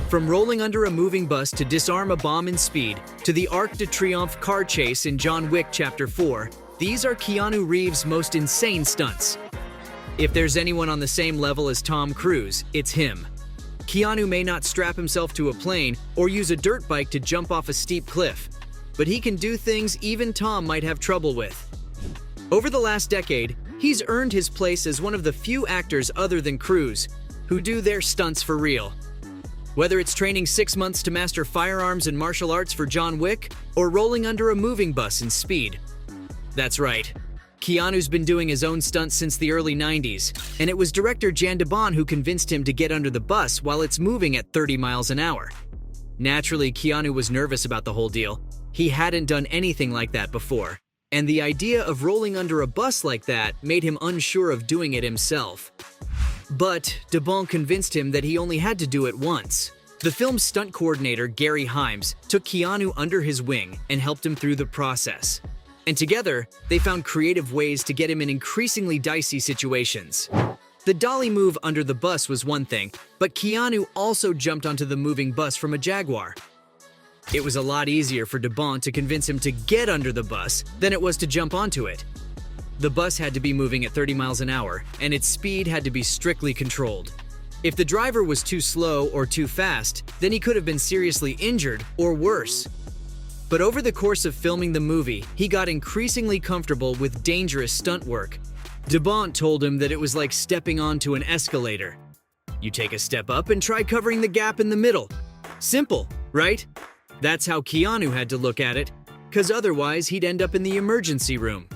From rolling under a moving bus to disarm a bomb in Speed, to the Arc de Triomphe car chase in John Wick Chapter 4, these are Keanu Reeves' most insane stunts. If there's anyone on the same level as Tom Cruise, it's him. Keanu may not strap himself to a plane or use a dirt bike to jump off a steep cliff, but he can do things even Tom might have trouble with. Over the last decade, he's earned his place as one of the few actors other than Cruise who do their stunts for real. Whether it's training 6 months to master firearms and martial arts for John Wick, or rolling under a moving bus in Speed. That's right. Keanu's been doing his own stunts since the early 90s, and it was director Jan de Bont who convinced him to get under the bus while it's moving at 30 miles an hour. Naturally, Keanu was nervous about the whole deal. He hadn't done anything like that before, and the idea of rolling under a bus like that made him unsure of doing it himself. But de Bont convinced him that he only had to do it once. The film's stunt coordinator, Gary Himes, took Keanu under his wing and helped him through the process. And together, they found creative ways to get him in increasingly dicey situations. The dolly move under the bus was one thing, but Keanu also jumped onto the moving bus from a Jaguar. It was a lot easier for de Bont to convince him to get under the bus than it was to jump onto it. The bus had to be moving at 30 miles an hour, and its speed had to be strictly controlled. If the driver was too slow or too fast, then he could have been seriously injured or worse. But over the course of filming the movie, he got increasingly comfortable with dangerous stunt work. De Bont told him that it was like stepping onto an escalator. You take a step up and try covering the gap in the middle. Simple, right? That's how Keanu had to look at it, because otherwise he'd end up in the emergency room.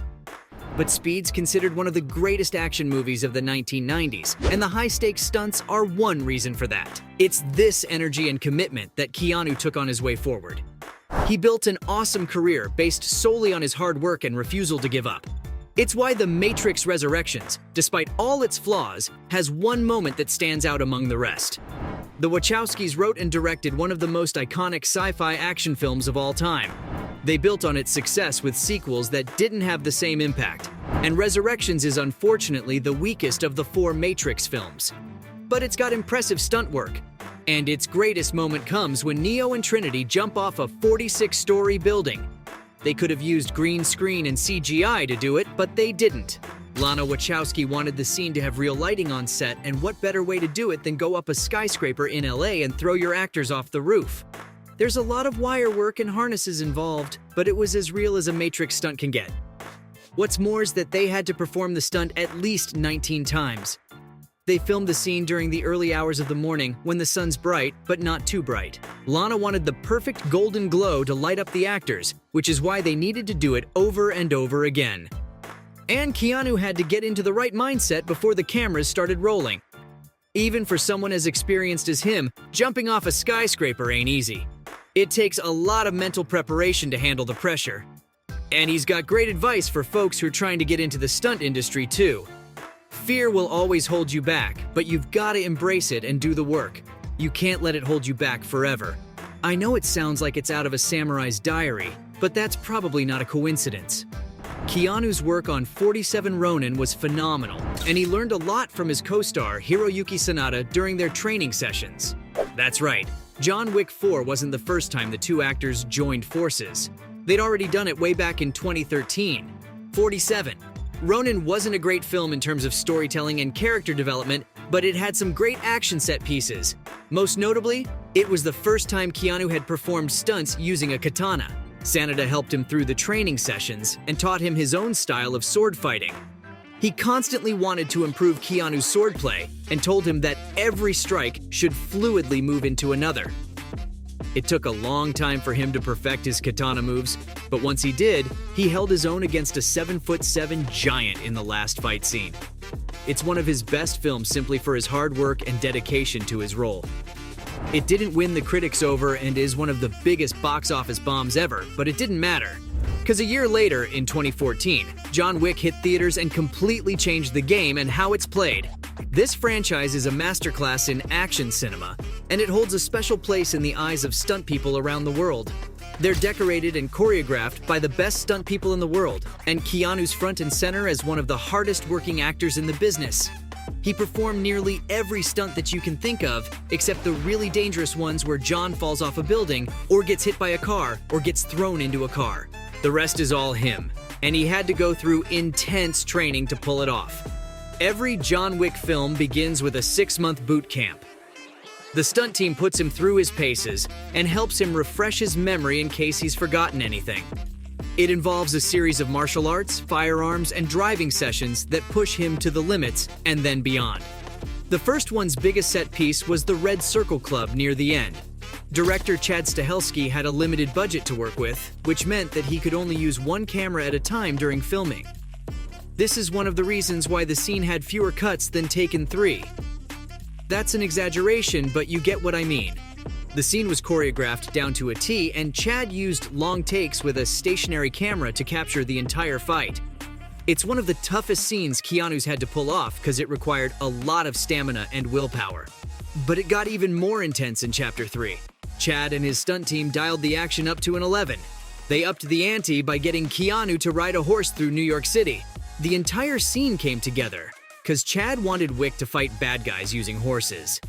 But Speed's considered one of the greatest action movies of the 1990s, and the high-stakes stunts are one reason for that. It's this energy and commitment that Keanu took on his way forward. He built an awesome career based solely on his hard work and refusal to give up. It's why The Matrix Resurrections, despite all its flaws, has one moment that stands out among the rest. The Wachowskis wrote and directed one of the most iconic sci-fi action films of all time. They built on its success with sequels that didn't have the same impact, and Resurrections is unfortunately the weakest of the 4 Matrix films. But it's got impressive stunt work, and its greatest moment comes when Neo and Trinity jump off a 46-story building. They could have used green screen and CGI to do it, but they didn't. Lana Wachowski wanted the scene to have real lighting on set, and what better way to do it than go up a skyscraper in LA and throw your actors off the roof? There's a lot of wire work and harnesses involved, but it was as real as a Matrix stunt can get. What's more is that they had to perform the stunt at least 19 times. They filmed the scene during the early hours of the morning when the sun's bright, but not too bright. Lana wanted the perfect golden glow to light up the actors, which is why they needed to do it over and over again. And Keanu had to get into the right mindset before the cameras started rolling. Even for someone as experienced as him, jumping off a skyscraper ain't easy. It takes a lot of mental preparation to handle the pressure. And he's got great advice for folks who are trying to get into the stunt industry too. Fear will always hold you back, but you've got to embrace it and do the work. You can't let it hold you back forever. I know it sounds like it's out of a samurai's diary, but that's probably not a coincidence. Keanu's work on 47 Ronin was phenomenal, and he learned a lot from his co-star Hiroyuki Sanada during their training sessions. That's right, John Wick 4 wasn't the first time the two actors joined forces. They'd already done it way back in 2013. 47. Ronin wasn't a great film in terms of storytelling and character development, but it had some great action set pieces. Most notably, it was the first time Keanu had performed stunts using a katana. Sanada helped him through the training sessions and taught him his own style of sword fighting. He constantly wanted to improve Keanu's swordplay and told him that every strike should fluidly move into another. It took a long time for him to perfect his katana moves, but once he did, he held his own against a 7'7" giant in the last fight scene. It's one of his best films simply for his hard work and dedication to his role. It didn't win the critics over and is one of the biggest box office bombs ever, but it didn't matter. Because a year later, in 2014, John Wick hit theaters and completely changed the game and how it's played. This franchise is a masterclass in action cinema, and it holds a special place in the eyes of stunt people around the world. They're decorated and choreographed by the best stunt people in the world, and Keanu's front and center as one of the hardest working actors in the business. He performed nearly every stunt that you can think of, except the really dangerous ones where John falls off a building, or gets hit by a car, or gets thrown into a car. The rest is all him, and he had to go through intense training to pull it off. Every John Wick film begins with a 6-month boot camp. The stunt team puts him through his paces and helps him refresh his memory in case he's forgotten anything. It involves a series of martial arts, firearms, and driving sessions that push him to the limits and then beyond. The first one's biggest set piece was the Red Circle Club near the end. Director Chad Stahelski had a limited budget to work with, which meant that he could only use one camera at a time during filming. This is one of the reasons why the scene had fewer cuts than Taken 3. That's an exaggeration, but you get what I mean. The scene was choreographed down to a T, and Chad used long takes with a stationary camera to capture the entire fight. It's one of the toughest scenes Keanu's had to pull off because it required a lot of stamina and willpower. But it got even more intense in Chapter 3. Chad and his stunt team dialed the action up to an 11. They upped the ante by getting Keanu to ride a horse through New York City. The entire scene came together because Chad wanted Wick to fight bad guys using horses.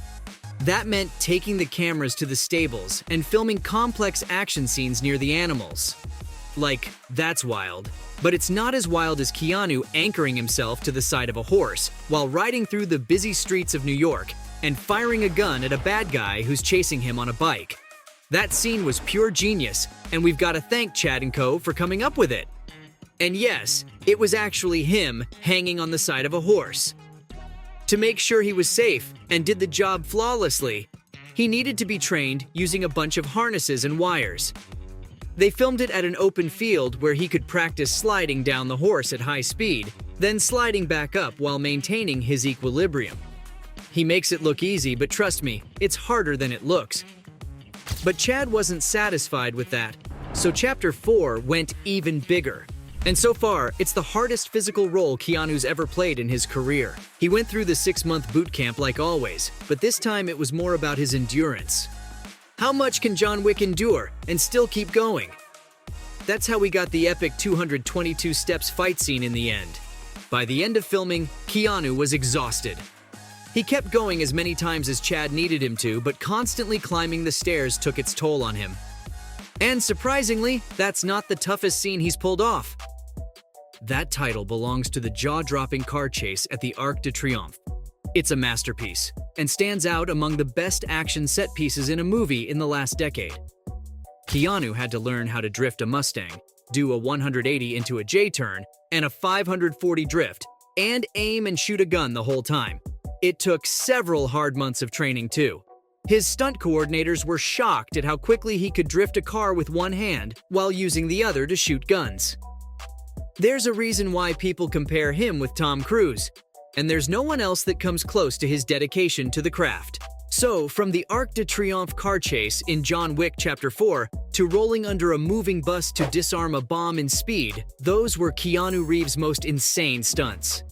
That meant taking the cameras to the stables and filming complex action scenes near the animals. Like, that's wild. But it's not as wild as Keanu anchoring himself to the side of a horse while riding through the busy streets of New York and firing a gun at a bad guy who's chasing him on a bike. That scene was pure genius, and we've got to thank Chad and Co. for coming up with it. And yes, it was actually him hanging on the side of a horse. To make sure he was safe and did the job flawlessly, he needed to be trained using a bunch of harnesses and wires. They filmed it at an open field where he could practice sliding down the horse at high speed, then sliding back up while maintaining his equilibrium. He makes it look easy, but trust me, it's harder than it looks. But Chad wasn't satisfied with that, so Chapter 4 went even bigger. And so far, it's the hardest physical role Keanu's ever played in his career. He went through the 6-month boot camp like always, but this time it was more about his endurance. How much can John Wick endure and still keep going? That's how we got the epic 222 steps fight scene in the end. By the end of filming, Keanu was exhausted. He kept going as many times as Chad needed him to, but constantly climbing the stairs took its toll on him. And surprisingly, that's not the toughest scene he's pulled off. That title belongs to the jaw-dropping car chase at the Arc de Triomphe. It's a masterpiece, and stands out among the best action set pieces in a movie in the last decade. Keanu had to learn how to drift a Mustang, do a 180 into a J-turn, and a 540 drift, and aim and shoot a gun the whole time. It took several hard months of training too. His stunt coordinators were shocked at how quickly he could drift a car with one hand while using the other to shoot guns. There's a reason why people compare him with Tom Cruise, and there's no one else that comes close to his dedication to the craft. So, from the Arc de Triomphe car chase in John Wick Chapter 4 to rolling under a moving bus to disarm a bomb in Speed, those were Keanu Reeves' most insane stunts.